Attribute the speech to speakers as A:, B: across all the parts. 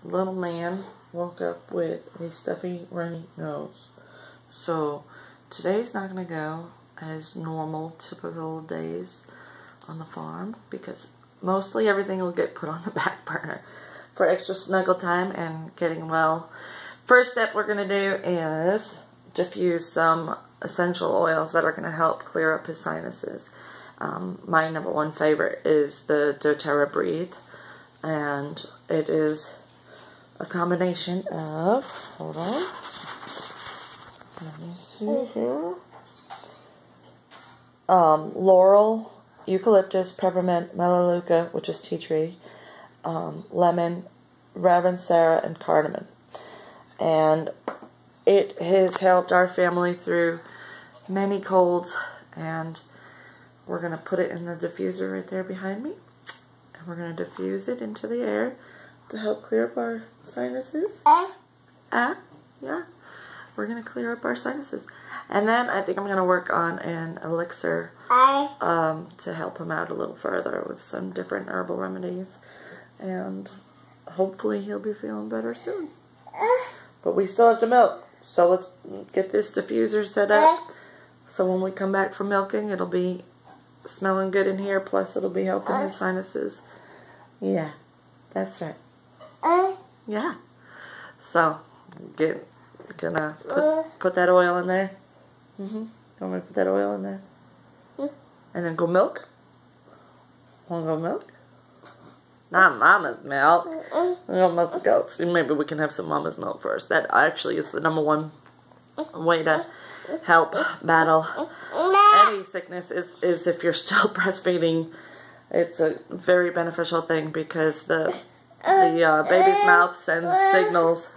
A: little man woke up with a stuffy, runny nose. So today's not going to go as normal, typical days on the farm because mostly everything will get put on the back burner for extra snuggle time and getting well. First step we're going to do is diffuse some essential oils that are going to help clear up his sinuses. My number one favorite is the Doterra Breathe, and it is a combination of, hold on, let me see here, laurel, eucalyptus, peppermint, melaleuca, which is tea tree, lemon, ravensara, and cardamom. And it has helped our family through many colds, and we're going to put it in the diffuser right there behind me, and we're going to diffuse it into the air to help clear up our sinuses. Yeah, we're going to clear up our sinuses. And then I think I'm going to work on an elixir to help him out a little further with some different herbal remedies, and hopefully he'll be feeling better soon. But we still have to milk, so let's get this diffuser set up so when we come back from milking it'll be smelling good in here, plus it'll be helping his sinuses. Yeah, that's right. Yeah. So gonna put that oil in there. You want me to put that oil in there? And then go milk? Want to go milk? Not mama's milk. We're gonna milk the goats. Maybe we can have some mama's milk first. That actually is the number one way to help battle any sickness is if you're still breastfeeding. It's a very beneficial thing because the baby's mouth sends signals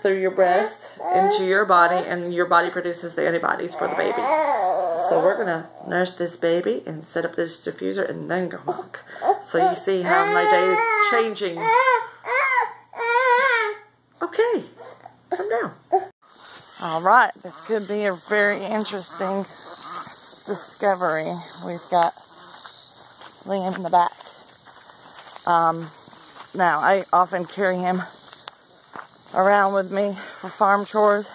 A: through your breast into your body, and your body produces the antibodies for the baby. So we're going to nurse this baby and set up this diffuser and then go milk. So you see how my day is changing. Okay, calm down. Alright, this could be a very interesting discovery. We've got Liam in the back. Now, I often carry him around with me for farm chores.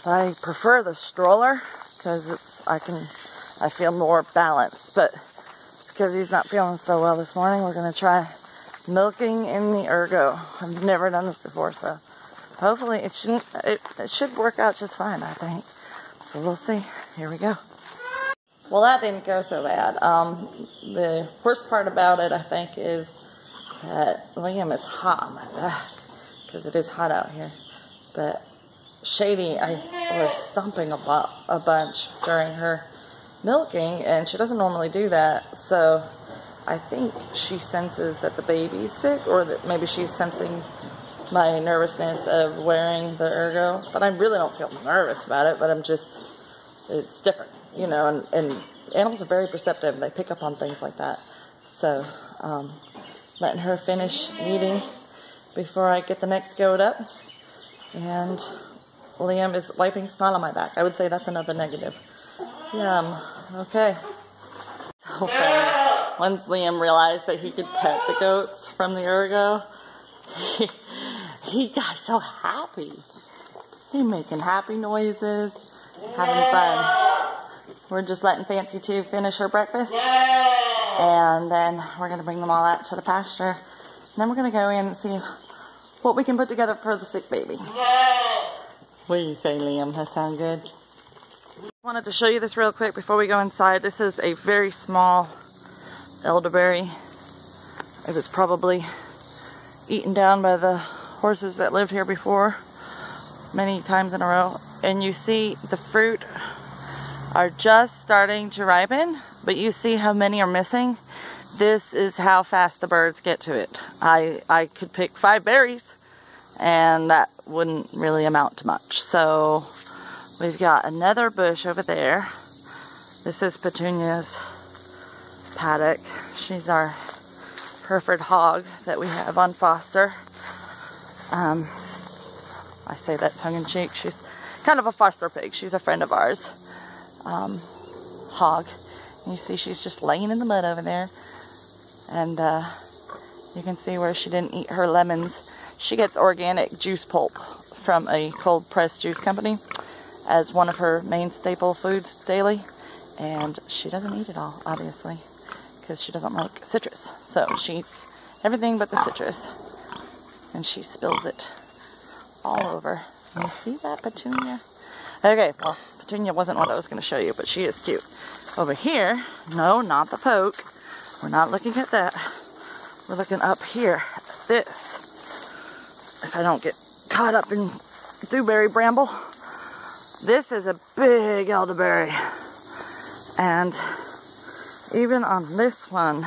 A: I prefer the stroller because I feel more balanced. But because he's not feeling so well this morning, we're going to try milking in the ergo. I've never done this before, so hopefully it should work out just fine, I think. So we'll see. Here we go. Well, that didn't go so bad. The worst part about it, I think, is that Liam is hot on my back because it is hot out here. But Shady, I was stomping a bunch during her milking, and she doesn't normally do that. So I think she senses that the baby's sick, or that maybe she's sensing my nervousness of wearing the ergo. But I really don't feel nervous about it, but it's different, you know, and animals are very perceptive. They pick up on things like that. So letting her finish eating before I get the next goat up. And Liam is wiping snot on my back. I would say that's another negative. Yum. Okay. So funny. Once Liam realized that he could pet the goats from the ergo, he got so happy. He's making happy noises, having fun. We're just letting Fancy 2 finish her breakfast, and then we're going to bring them all out to the pasture. And then we're going to go in and see what we can put together for the sick baby. What do you say, Liam? That sound good? I wanted to show you this real quick before we go inside. This is a very small elderberry. It was probably eaten down by the horses that lived here before many times in a row. And you see the fruit are just starting to ripen, but you see how many are missing. This is how fast the birds get to it. I could pick 5 berries and that wouldn't really amount to much. So we've got another bush over there. This is Petunia's paddock. She's our Hereford hog that we have on foster. I say that tongue-in-cheek. She's kind of a foster pig. She's a friend of ours. Hog. And you see she's just laying in the mud over there. And you can see where she didn't eat her lemons. She gets organic juice pulp from a cold pressed juice company as one of her main staple foods daily. And she doesn't eat it all, obviously, because she doesn't like citrus. So she eats everything but the citrus. And she spills it all over. You see that, Petunia? Okay, well, Petunia wasn't what I was going to show you, but she is cute. Over here, no, not the poke. We're not looking at that. We're looking up here at this. If I don't get caught up in dewberry bramble. This is a big elderberry. And even on this one,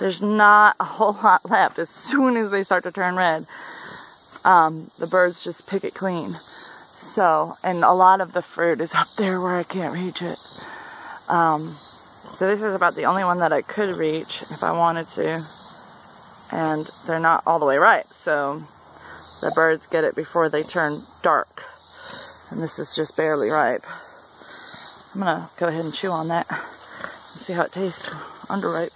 A: there's not a whole lot left. As soon as they start to turn red, the birds just pick it clean. So, and a lot of the fruit is up there where I can't reach it. So this is about the only one that I could reach if I wanted to. And they're not all the way ripe, so the birds get it before they turn dark. And this is just barely ripe. I'm gonna go ahead and chew on that and see how it tastes underripe.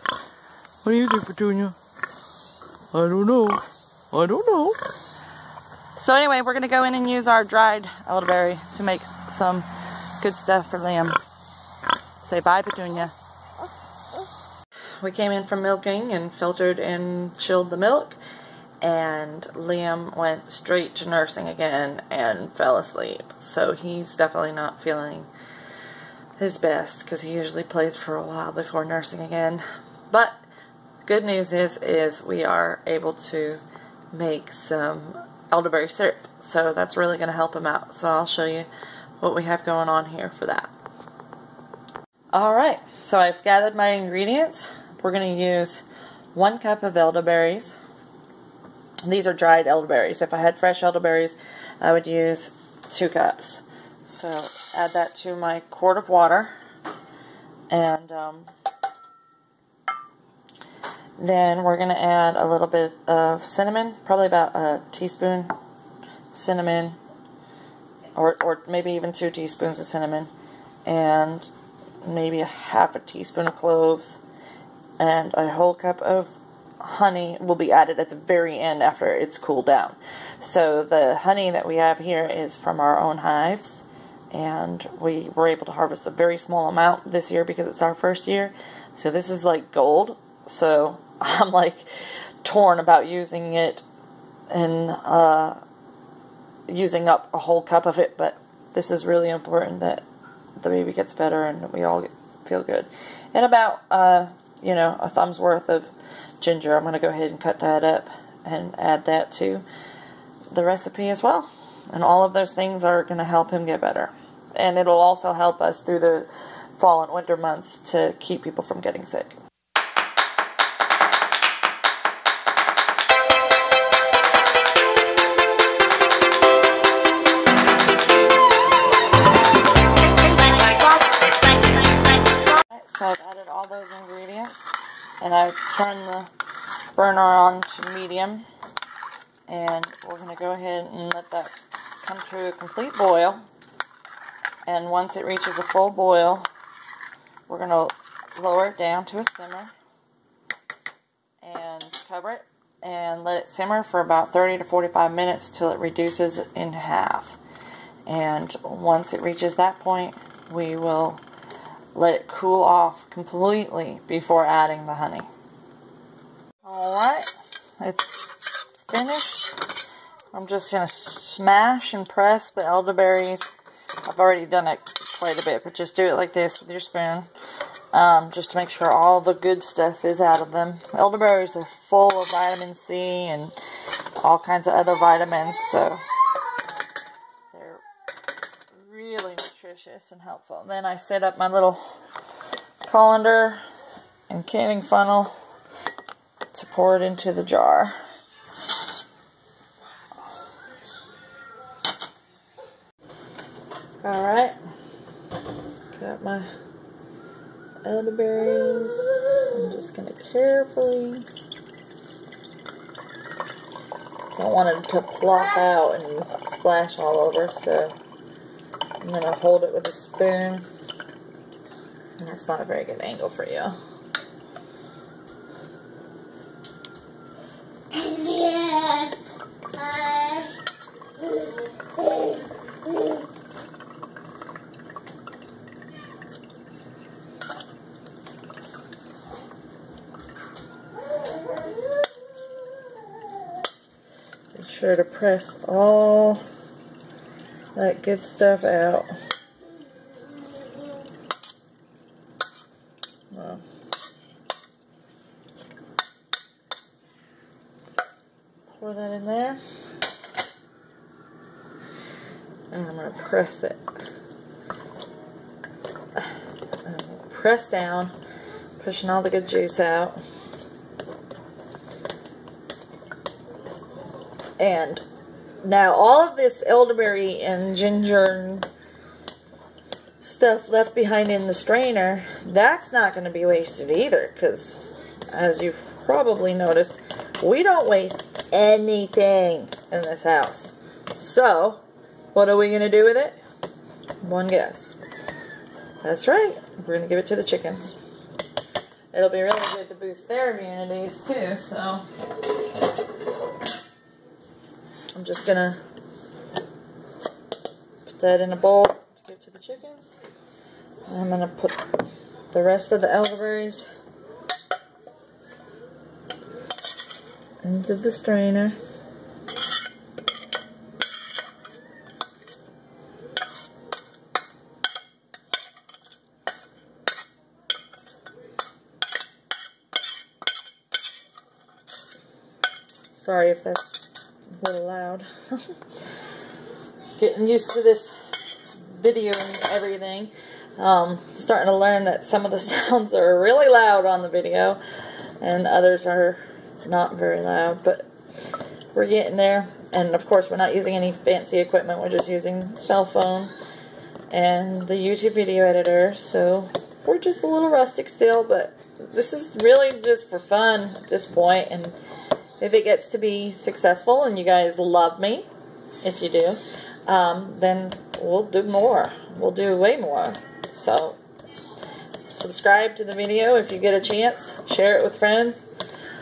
A: What do you do, Petunia? I don't know. I don't know. So anyway, we're gonna go in and use our dried elderberry to make some good stuff for Liam. Say bye, Petunia. We came in from milking and filtered and chilled the milk, and Liam went straight to nursing again and fell asleep. So he's definitely not feeling his best because he usually plays for a while before nursing again. But good news is we are able to make some elderberry syrup, so that's really going to help him out. So I'll show you what we have going on here for that. Alright, so I've gathered my ingredients. We're going to use 1 cup of elderberries. These are dried elderberries. If I had fresh elderberries, I would use 2 cups. So add that to my quart of water. And then we're going to add a little bit of cinnamon, probably about a teaspoon cinnamon, or maybe even 2 teaspoons of cinnamon, and maybe a half a teaspoon of cloves, and a whole cup of honey will be added at the very end after it's cooled down. So the honey that we have here is from our own hives, and we were able to harvest a very small amount this year because it's our first year. So this is like gold. So I'm like torn about using it and using up a whole cup of it, but this is really important that the baby gets better and we all feel good. And about you know, a thumb's worth of ginger. I'm going to go ahead and cut that up and add that to the recipe as well. And all of those things are going to help him get better. And it'll also help us through the fall and winter months to keep people from getting sick. So I've added all those ingredients, and I've turned the burner on to medium, and we're going to go ahead and let that come to a complete boil. And once it reaches a full boil, we're going to lower it down to a simmer and cover it and let it simmer for about 30 to 45 minutes till it reduces in half. And once it reaches that point, we will let it cool off completely before adding the honey. Alright, it's finished. I'm just going to smash and press the elderberries. I've already done it quite a bit, but just do it like this with your spoon. Just to make sure all the good stuff is out of them. Elderberries are full of vitamin C and all kinds of other vitamins, so they're really nutritious and helpful. Then I set up my little colander and canning funnel to pour it into the jar. Alright, got my elderberries. I'm just going to carefully, don't want it to plop out and splash all over, so I'm going to hold it with a spoon. And that's not a very good angle for you. sure to press all that good stuff out. Well, pour that in there. And I'm going to press it. Press down, pushing all the good juice out. And now all of this elderberry and ginger and stuff left behind in the strainer, that's not going to be wasted either, because as you've probably noticed, we don't waste anything in this house. So what are we going to do with it? One guess. That's right, we're going to give it to the chickens. It'll be really good to boost their immunities too, so I'm just going to put that in a bowl to give to the chickens. And I'm going to put the rest of the elderberries into the strainer. Sorry if that's a little loud. Getting used to this video and everything. Starting to learn that some of the sounds are really loud on the video and others are not very loud, but we're getting there. And of course we're not using any fancy equipment, we're just using cell phone and the YouTube video editor, so we're just a little rustic still, but this is really just for fun at this point. And if it gets to be successful and you guys love me, if you do, then we'll do more. We'll do way more. So subscribe to the video if you get a chance. Share it with friends.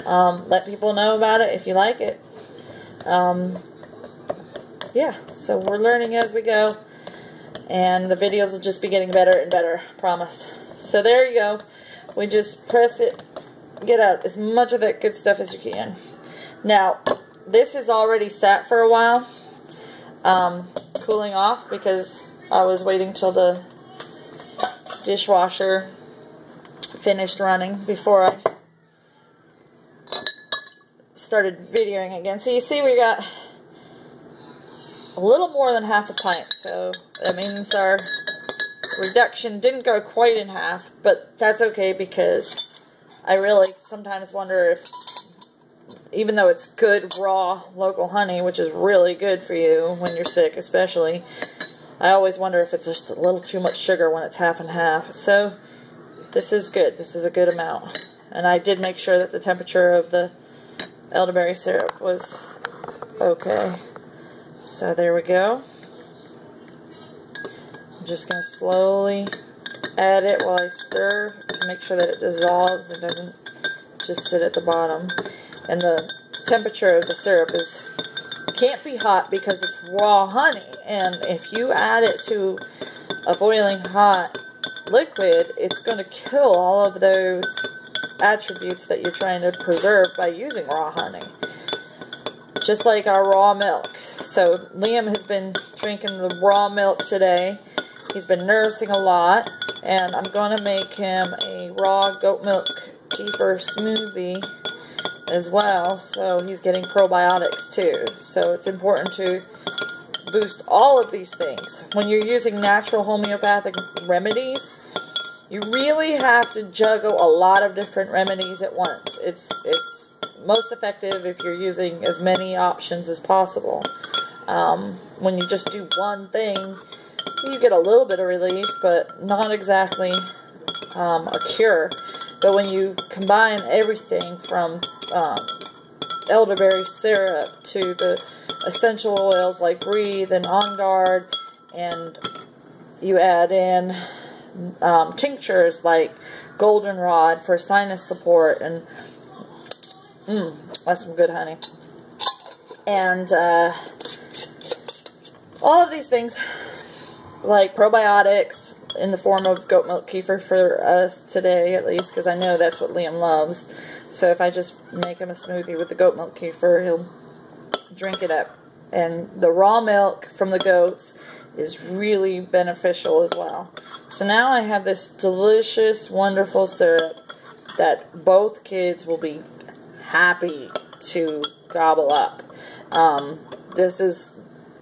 A: Let people know about it if you like it. Yeah, so we're learning as we go. And the videos will just be getting better and better, promise. So there you go. We just press it, get out as much of that good stuff as you can. Now, this is already sat for a while, cooling off, because I was waiting till the dishwasher finished running before I started videoing again. So you see we got a little more than half a pint, so that means our reduction didn't go quite in half, but that's okay, because I really sometimes wonder if, even though it's good raw local honey, which is really good for you when you're sick especially, I always wonder if it's just a little too much sugar when it's half and half. So this is good. This is a good amount. And I did make sure that the temperature of the elderberry syrup was okay. So there we go. I'm just going to slowly add it while I stir to make sure that it dissolves and doesn't just sit at the bottom. And the temperature of the syrup can't be hot because it's raw honey. And if you add it to a boiling hot liquid, it's going to kill all of those attributes that you're trying to preserve by using raw honey. Just like our raw milk. So Liam has been drinking the raw milk today. He's been nursing a lot. And I'm going to make him a raw goat milk kefir smoothie as well, so he's getting probiotics too. So it's important to boost all of these things. When you're using natural homeopathic remedies, you really have to juggle a lot of different remedies at once. It's most effective if you're using as many options as possible. When you just do one thing, you get a little bit of relief, but not exactly a cure. But when you combine everything from elderberry syrup to the essential oils like Breathe and On Guard, and you add in tinctures like goldenrod for sinus support, and that's some good honey. And all of these things like probiotics in the form of goat milk kefir for us today, at least, because I know that's what Liam loves. So if I just make him a smoothie with the goat milk kefir, he'll drink it up. And the raw milk from the goats is really beneficial as well. So now I have this delicious, wonderful syrup that both kids will be happy to gobble up. This is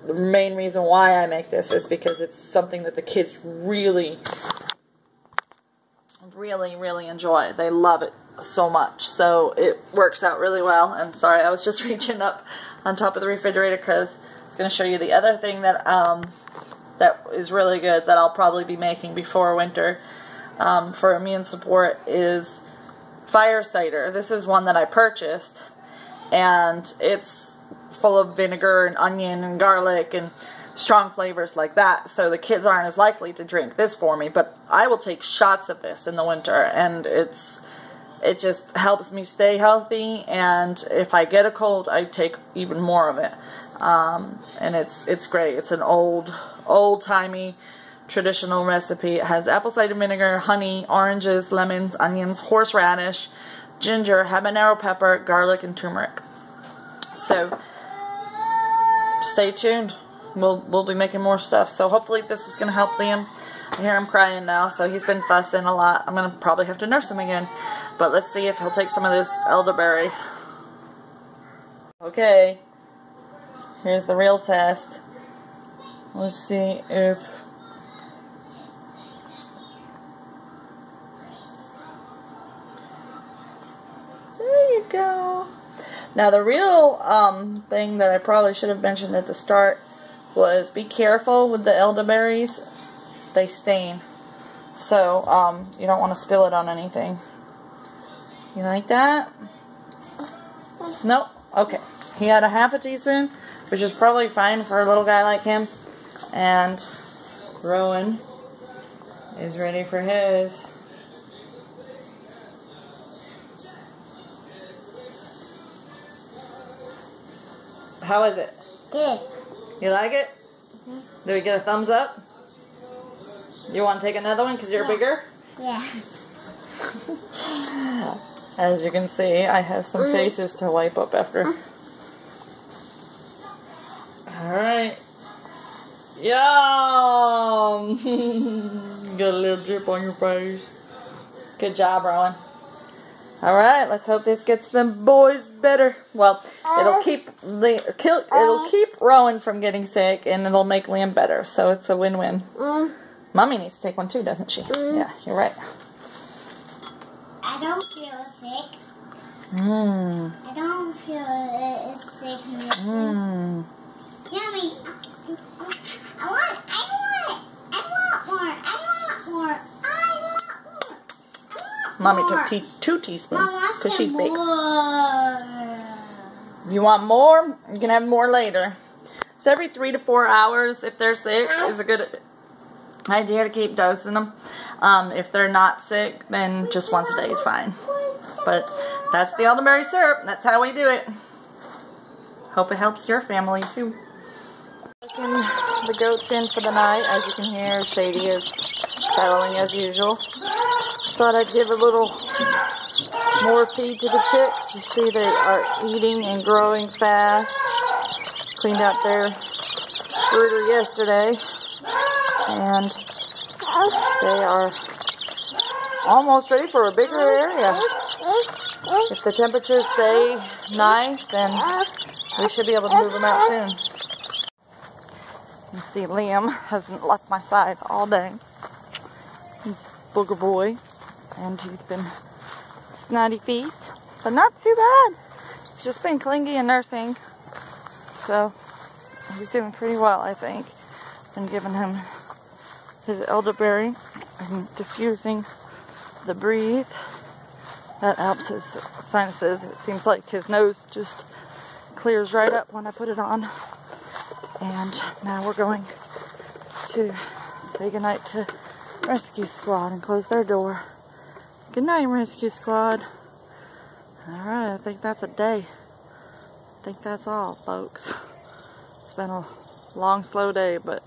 A: the main reason why I make this, is because it's something that the kids really enjoy. They love it so much. So it works out really well. And sorry, I was just reaching up on top of the refrigerator because I was going to show you the other thing that that is really good that I'll probably be making before winter for immune support is fire cider. This is one that I purchased, and it's full of vinegar and onion and garlic and strong flavors like that, so the kids aren't as likely to drink this for me. But I will take shots of this in the winter, and it just helps me stay healthy, and if I get a cold, I take even more of it. And it's great. It's an old-timey traditional recipe. It has apple cider vinegar, honey, oranges, lemons, onions, horseradish, ginger, habanero pepper, garlic, and turmeric. So stay tuned. We'll be making more stuff. So hopefully this is going to help Liam. I hear him crying now, so he's been fussing a lot. I'm going to probably have to nurse him again. But let's see if he'll take some of this elderberry. Okay. Here's the real test. Let's see if... There you go. Now the real thing that I probably should have mentioned at the start was be careful with the elderberries. They stain. So you don't want to spill it on anything. You like that? Nope. Okay. He had a half a teaspoon, which is probably fine for a little guy like him. And Rowan is ready for his. How is it?
B: Good.
A: You like it? Mm-hmm. Do we get a thumbs up? You want to take another one because you're bigger?
B: Yeah.
A: As you can see, I have some faces to wipe up after. Alright. Yum! Got a little drip on your face. Good job, Rowan. Alright, let's hope this gets them boys better. Well, it'll keep Rowan from getting sick, and it'll make Liam better. So it's a win-win. Mommy needs to take one too, doesn't she? Yeah, you're right.
B: I don't feel sick. I don't feel sickness. Yummy. I want more.
A: Mommy took 2 teaspoons because she's big.
B: More.
A: You want more? You can have more later. So every 3 to 4 hours, if they're sick, is a good idea to keep dosing them. If they're not sick, then just once a day is fine. But that's the elderberry syrup. That's how we do it. Hope it helps your family too. Taking the goats in for the night. As you can hear, Shady is battling as usual. Thought I'd give a little more feed to the chicks. You see they are eating and growing fast. Cleaned out their brooder yesterday. And they are almost ready for a bigger area. If the temperatures stay nice, then we should be able to move them out soon. You see Liam hasn't left my side all day. He's a booger boy. And he's been snotty feet, but not too bad. He's just been clingy and nursing. So he's doing pretty well, I think. Been giving him his elderberry and diffusing the breathe. That helps his sinuses. It seems like his nose just clears right up when I put it on. And now we're going to say goodnight to Rescue Squad and close their door. Good night, Rescue Squad. Alright, I think that's a day. I think that's all, folks. It's been a long, slow day, but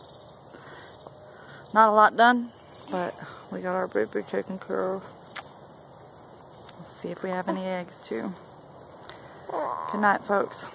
A: not a lot done. But we got our baby taken care of. Let's see if we have any eggs, too. Good night, folks.